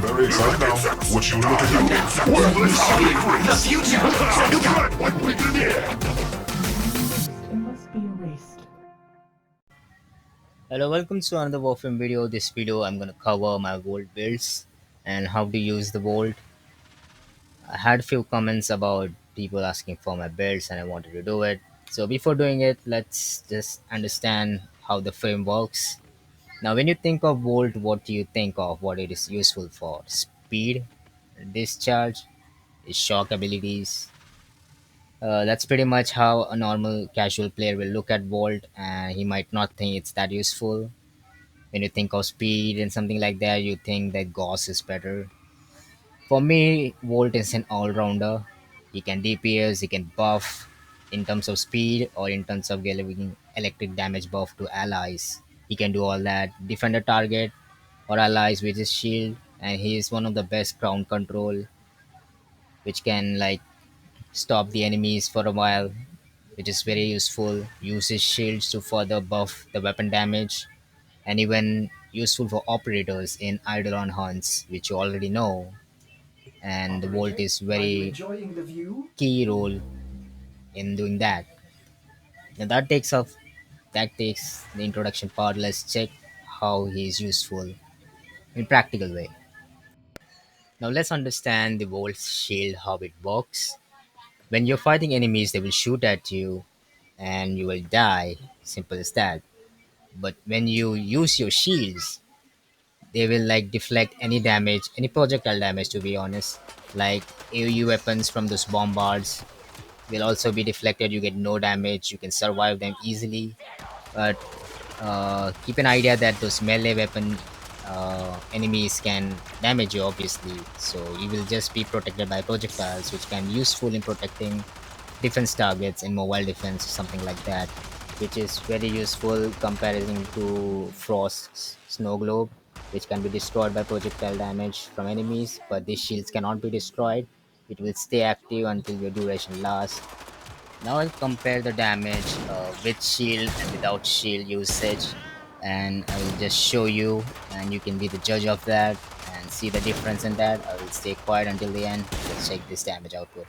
very excited now. What you look at you? Worthless hungry the future! Subscribe like we did here! It must be erased. Hello, welcome to another Warframe video. This video I'm gonna cover my Vault builds and how to use the Vault. I had a few comments about people asking for my builds and I wanted to do it. So before doing it, let's just understand how the frame works. Now when you think of Vault, what do you think of? What it is useful for? Speed, discharge, shock abilities. That's pretty much how a normal casual player will look at Vault and he might not think it's that useful. When you think of speed and something like that, you think that Gauss is better. For me, Volt is an all-rounder. He can DPS, he can buff in terms of speed or in terms of giving electric damage buff to allies. He can do all that. Defend a target or allies with his shield, and he is one of the best ground control, which can like stop the enemies for a while, which is very useful. Use his shields to further buff the weapon damage and even useful for operators in Eidolon hunts, which you already know. And the Volt Operator, is are you very enjoying the view? key role in doing that. Now that takes the introduction part. Let's check how he is useful in practical way. Now let's understand the Volt's shield, how it works. When you're fighting enemies, they will shoot at you and you will die. Simple as that. But when you use your shields, they will like deflect any damage, any projectile damage to be honest. Like AoE weapons from those bombards will also be deflected. You get no damage, you can survive them easily. But keep an idea that those melee weapon enemies can damage you obviously, so you will just be protected by projectiles, which can be useful in protecting defense targets in mobile defense or something like that, which is very useful comparison to Frost's snow globe, which can be destroyed by projectile damage from enemies, but these shields cannot be destroyed. It will stay active until your duration lasts. Now I'll compare the damage with shield and without shield usage, and I will just show you and you can be the judge of that and see the difference in that. I will stay quiet until the end. Let's check this damage output.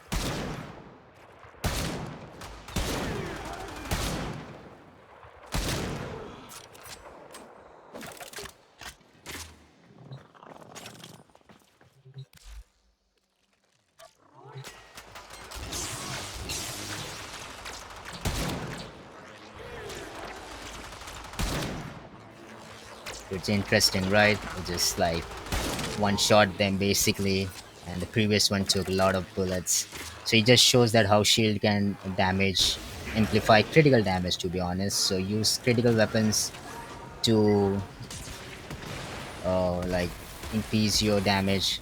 It's interesting, right? It just like one shot them basically, and the previous one took a lot of bullets. So it just shows that how shield can damage, amplify critical damage to be honest. So use critical weapons to like increase your damage,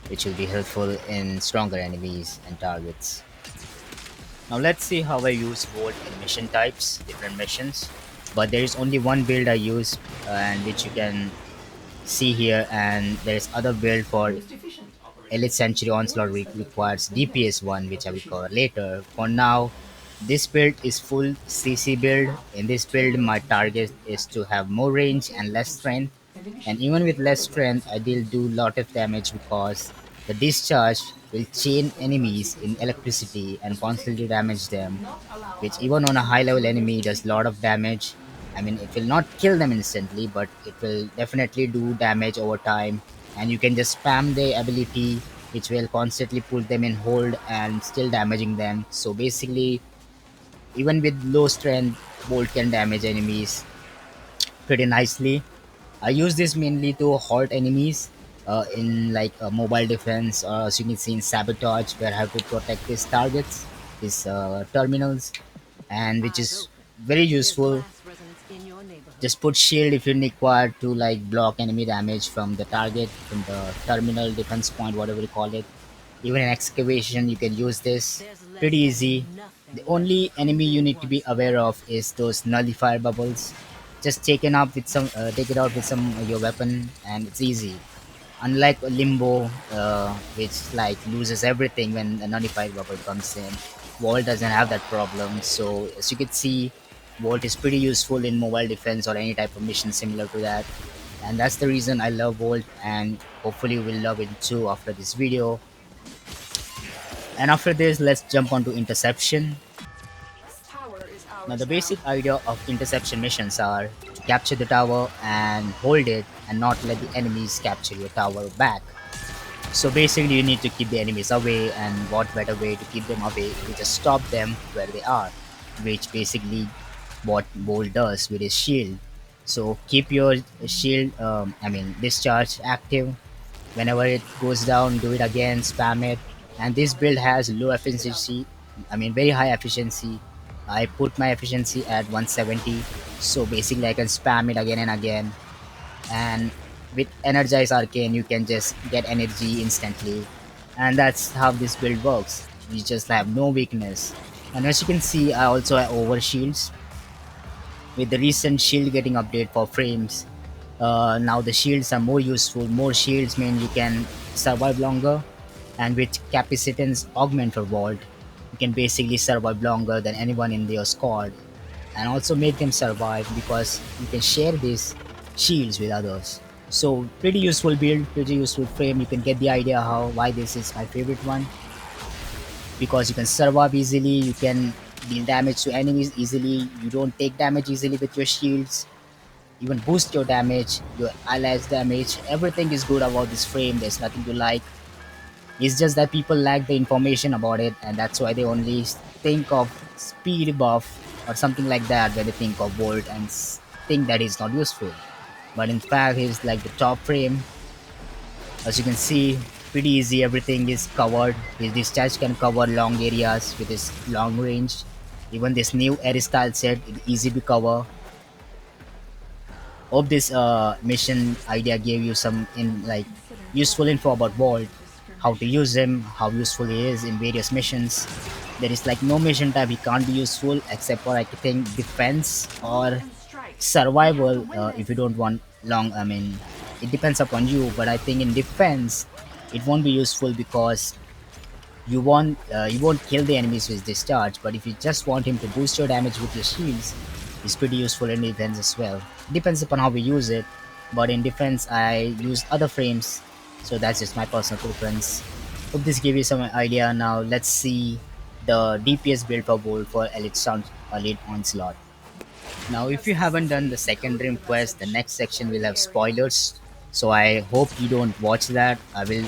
which will be helpful in stronger enemies and targets. Now let's see how I use Volt in mission types, different missions. But there is only one build I use, and which you can see here, and there is other build for Most efficient, operator. Elite Century Onslaught requires DPS one, which I will cover later. For now, this build is full CC build. In this build, my target is to have more range and less strength. And even with less strength, I will do lot of damage because the discharge will chain enemies in electricity and constantly damage them, which even on a high level enemy does lot of damage. I mean, it will not kill them instantly, but it will definitely do damage over time. And you can just spam the ability, which will constantly put them in hold and still damaging them. So basically, even with low strength, Bolt can damage enemies pretty nicely. I use this mainly to halt enemies in like mobile defense, or as you can see in sabotage, where I have to protect these targets, these terminals, and which is very useful. Just put shield if you require to like block enemy damage from the target, from the terminal defense point, whatever you call it. Even in excavation, you can use this. Pretty easy. The only enemy you need to be aware of is those nullifier bubbles. Just take it out with some your weapon, and it's easy. Unlike Limbo, which like loses everything when a nullified bubble comes in, Vault doesn't have that problem. So as you can see, Vault is pretty useful in mobile defense or any type of mission similar to that. and that's the reason I love Volt, and hopefully you will love it too after this video. And after this, let's jump onto interception. Tower is Now ours the now. basic idea of interception missions are to capture the tower and hold it and not let the enemies capture your tower back. So basically you need to keep the enemies away, and what better way to keep them away is just stop them where they are, which basically what Bolt does with his shield. So keep your shield, discharge active. Whenever it goes down, do it again, spam it. And this build has low efficiency, very high efficiency. I put my efficiency at 170, so basically I can spam it again and again. And with Energize Arcane, you can just get energy instantly. And that's how this build works. You just have no weakness. And as you can see, I also have over shields. With the recent shield getting update for frames, now the shields are more useful. More shields mean you can survive longer, and with capacitance augment for vault, you can basically survive longer than anyone in your squad, and also make them survive because you can share these shields with others. So pretty useful build, pretty useful frame. You can get the idea how why this is my favorite one, because you can survive easily, you can deal damage to enemies easily, you don't take damage easily with your shields, even boost your damage, your allies damage. Everything is good about this frame. There's nothing to like. It's just that people lack the information about it, and that's why they only think of speed buff or something like that when they think of Bolt and think that it's not useful. But in fact, it's like the top frame. As you can see, pretty easy. Everything is covered. His discharge can cover long areas with his long range. Even this new air style set is easy to cover. Hope this mission idea gave you some useful info about Vault, how to use him, how useful he is in various missions. There is like no mission type he can't be useful except for I think defense or survival. If you don't want long, it depends upon you. But I think in defense, it won't be useful because you won't kill the enemies with discharge, but if you just want him to boost your damage with your shields, he's pretty useful in defense as well. Depends upon how we use it, but in defense I use other frames, so that's just my personal preference. Hope this gave you some idea. Now let's see the DPS build for Bolt for Elite Onslaught. Now if you haven't done the second dream quest, the next section will have spoilers, so I hope you don't watch that. I will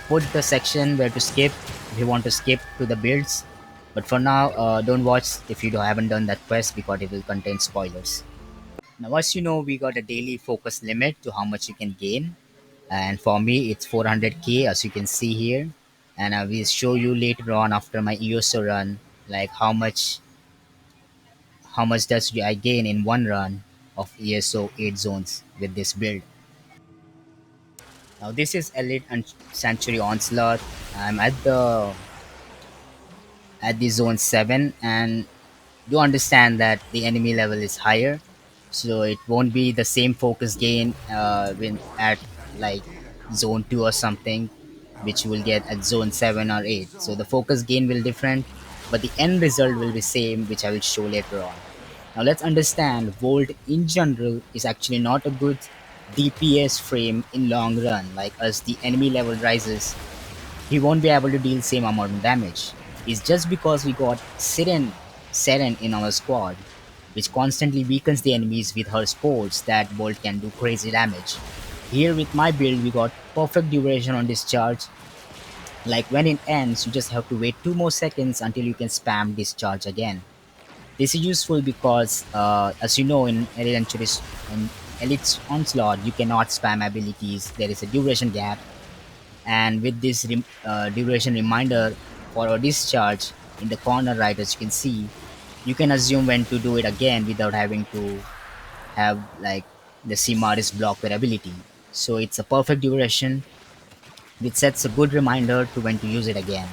put the section where to skip if you want to skip to the builds. But for now, don't watch if you haven't done that quest because it will contain spoilers. Now, as you know, we got a daily focus limit to how much you can gain, and for me, it's 400k as you can see here. And I will show you later on after my ESO run, like how much does I gain in one run of ESO 8 zones with this build. Now, this is Elite and Sanctuary Onslaught. I'm at the zone 7, and do understand that the enemy level is higher, so it won't be the same focus gain when at like zone 2 or something, which you will get at zone 7 or 8. So the focus gain will different, but the end result will be same, which I will show later on. Now let's understand Volt in general is actually not a good DPS frame in long run. Like as the enemy level rises, he won't be able to deal same amount of damage. It's just because we got Seren in our squad, which constantly weakens the enemies with her sports that Bolt can do crazy damage. Here with my build, we got perfect duration on discharge. Like when it ends, you just have to wait 2 more seconds until you can spam discharge again. This is useful because, as you know, in Elite Onslaught, you cannot spam abilities. There is a duration gap, and with this duration reminder for a discharge in the corner right, as you can see, you can assume when to do it again without having to have like the Simaris block their ability. So it's a perfect duration which sets a good reminder to when to use it again.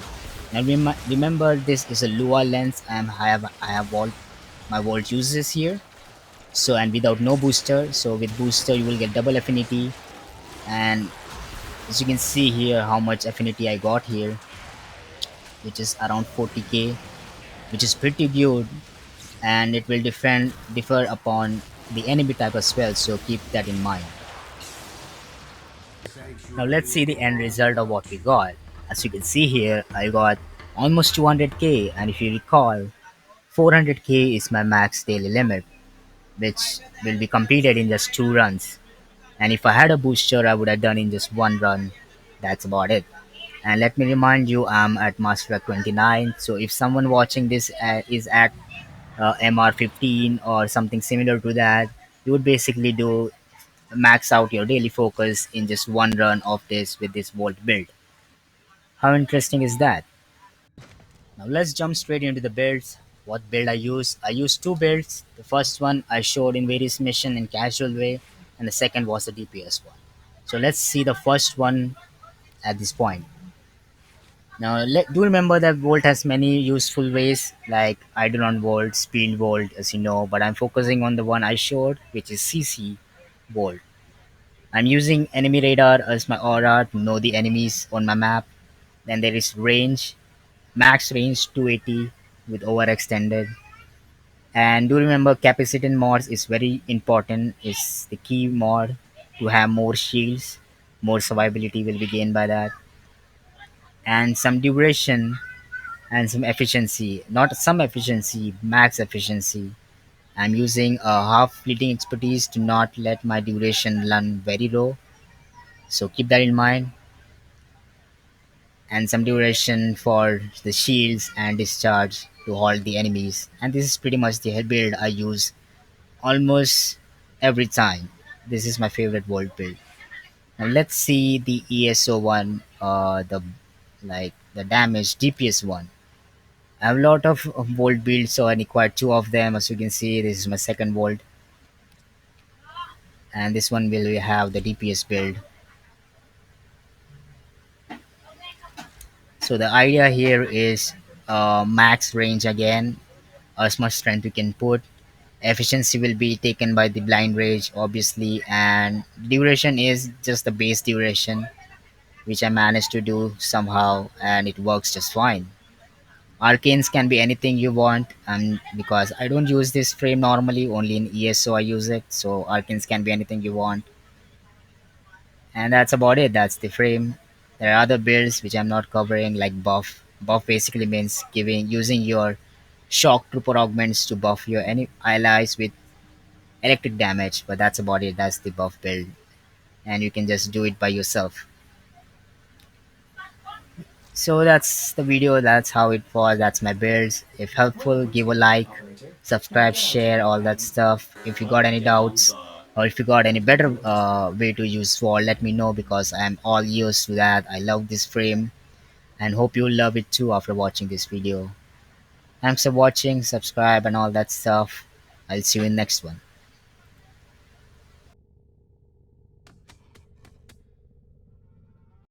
Now remember, this is a Lua lens, and I have my volt uses here. So and without no booster, so with booster you will get double affinity. And as you can see here how much affinity I got here, which is around 40k, which is pretty good, and it will differ upon the enemy type as well, so keep that in mind. Now let's see the end result of what we got. As you can see here, I got almost 200k, and if you recall, 400k is my max daily limit, which will be completed in just 2 runs. And if I had a booster, I would have done in just 1 run. That's about it. And let me remind you, I'm at Master Rank 29. So if someone watching this is at MR 15 or something similar to that, you would basically do max out your daily focus in just 1 run of this with this Volt build. How interesting is that? Now let's jump straight into the builds. What build I use? I use two builds. The first one I showed in various mission in casual way, and the second was the DPS one. So let's see the first one at this point. Now do remember that Volt has many useful ways like Eidolon Volt, Speed Volt, as you know, but I'm focusing on the one I showed, which is CC Volt. I'm using enemy radar as my aura to know the enemies on my map. Then there is range, max range 280 with overextended. And do remember capacitance mods is very important, is the key mod to have more shields, more survivability will be gained by that. And some duration and some efficiency, not some efficiency, max efficiency. I'm using a half fleeting expertise to not let my duration run very low. So keep that in mind. And some duration for the shields and discharge to hold the enemies. And this is pretty much the head build I use almost every time. This is my favorite Volt build. Now let's see the ESO one, the like the damage DPS one. I have a lot of Volt builds, so I acquired two of them. As you can see, this is my second Volt, and this one will have the DPS build. So the idea here is max range again, as much strength we can put. Efficiency will be taken by the blind rage, obviously, and duration is just the base duration, which I managed to do somehow, and it works just fine. Arcanes can be anything you want, because I don't use this frame normally, only in ESO I use it, so Arcanes can be anything you want. And that's about it, that's the frame. There are other builds which I'm not covering, like buff. Buff basically means giving using your shock trooper augments to buff your any allies with electric damage, but that's about it, that's the buff build. And you can just do it by yourself. So that's the video, that's how it was, that's my builds. If helpful, give a like, subscribe, share, all that stuff. If you got any doubts or if you got any better way to use sword, let me know, because I'm all used to that. I love this frame and hope you'll love it too after watching this video. Thanks for watching, subscribe and all that stuff. I'll see you in next one.